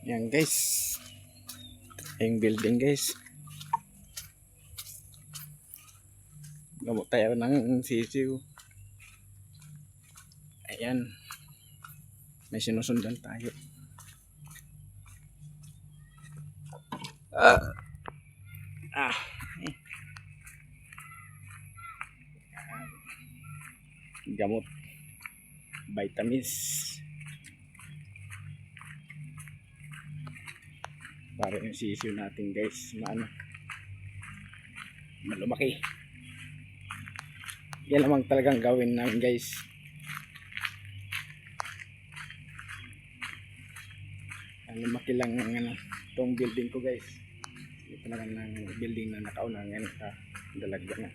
Yan guys, yung building guys. Gamot tayo ng sisiw. Ayan, may sinusundan tayo. Ah, gamot, vitamins para yung sisiw natin guys malumaki. Yan lamang talagang gawin namin guys. Lumaki lang ng itong building ko guys. Ito naman ng building na nakauna ngayon dalaga na.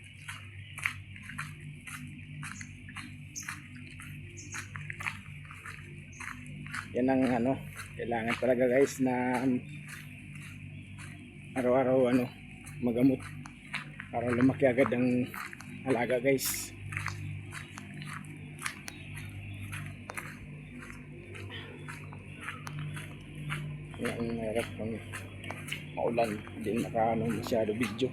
Yan ang kailangan talaga guys na araw-araw magamot para lumaki agad ang alaga guys. Yan, mahirap kung maulan, hindi masyado video.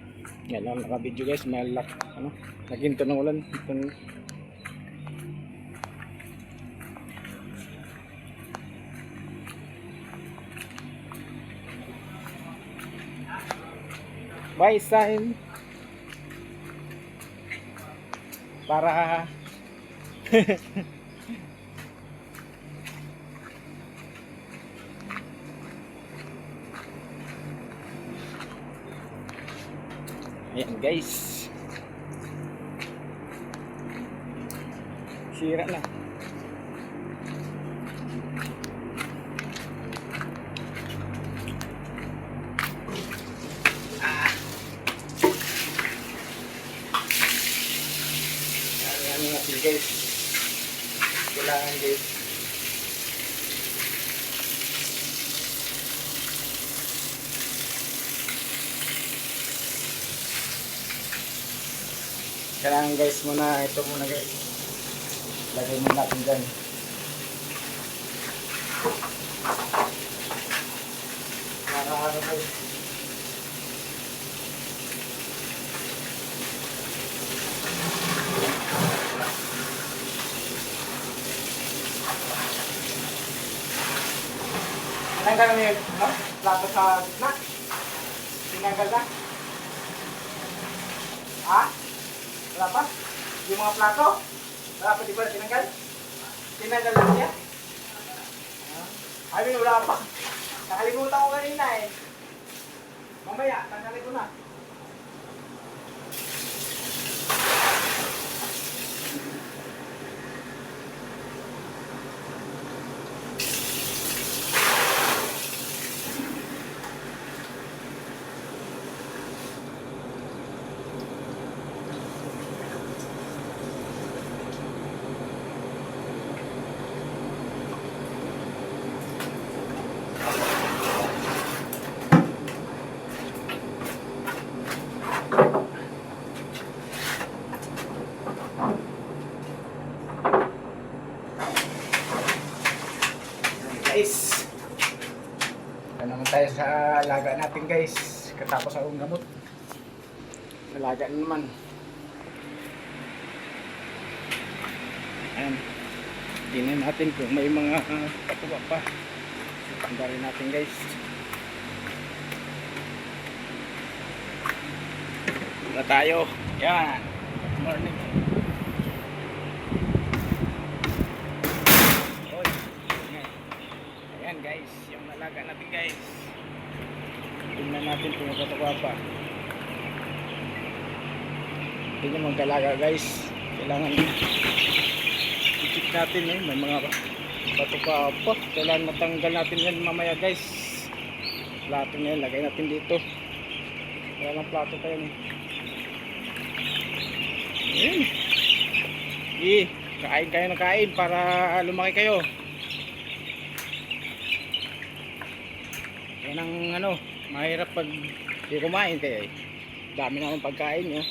Yan lang naka video guys, naginto ng ulan. Bye sign para ayan guys, sira na. Guys, kailangan guys muna ito muna guys, lagay muna natin dyan para guys tinanggal na yung plato sa gitna. Tinanggal na. Ha? Wala pa? Yung mga plato? Wala pa, di ba tinanggal? Tinanggal na niya? Ay, wala pa. Nakalimutan ko kanina eh. Mamaya, tanggalin ko na. Guys, ito naman tayo sa alaga natin guys. Katapos akong gamot, alaga naman. Ayan, tingnan natin kung may mga patuwa pa. Tanggalin natin guys. Wala tayo. Yan, good morning. Guys, yung alaga natin guys, tingnan natin kung magkatawa pa. Hindi nyo magkalaga guys, kailangan i-check natin may mga patupa pa. Kailangan matanggal natin yan mamaya guys. Plato na yan, lagay natin dito. Wala ng plato pa yan kain kayo ng kain para lumaki kayo. Yan ang mahirap pag di kumain kaya dami naman pagkain nyo.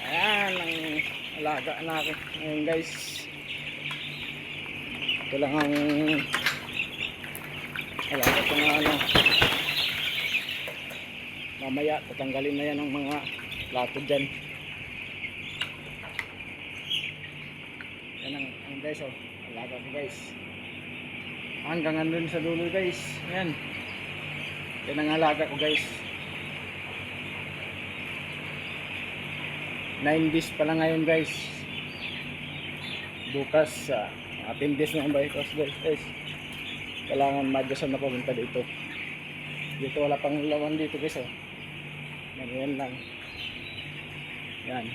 Ayan ang alaga natin ngayon guys. Ito lang ang alaga ko na ano. Mamaya tatanggalin na yan ang mga plato dyan. Yan ang guys, oh. Alaga ko guys. Hanggang andun sa dulo guys. Yan. Yan ang alaga ko guys. 9 days pa lang ngayon guys. Bukas 10 days na ang bukas guys. Kailangan madyasan na pumunta dito. Dito wala pang laman dito guys, oh. Yan lang. Yan.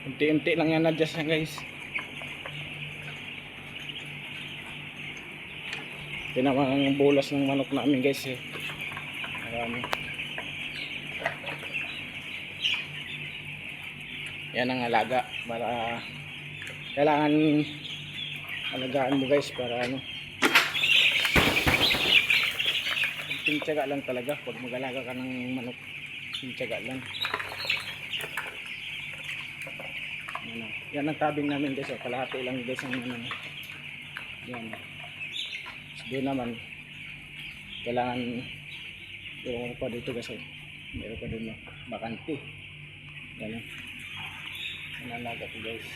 Unti-unti lang yan adjust na guys. Ito naman ang bulas ng manok namin guys, eh. Marami. Yan ang alaga para kailangan alagaan mo guys para ano. Tiyaga lang talaga pag mag-alaga ka ng manok. Tiyaga lang. Yan ang tabing namin guys, kalahati lang guys ang ano. Yan. Doon naman kailangan yung pa dito guys, meron pa doon bakante. Yan ang alaga ko guys.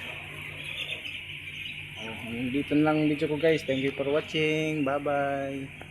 Dito lang video ko guys. Thank you for watching. Bye bye.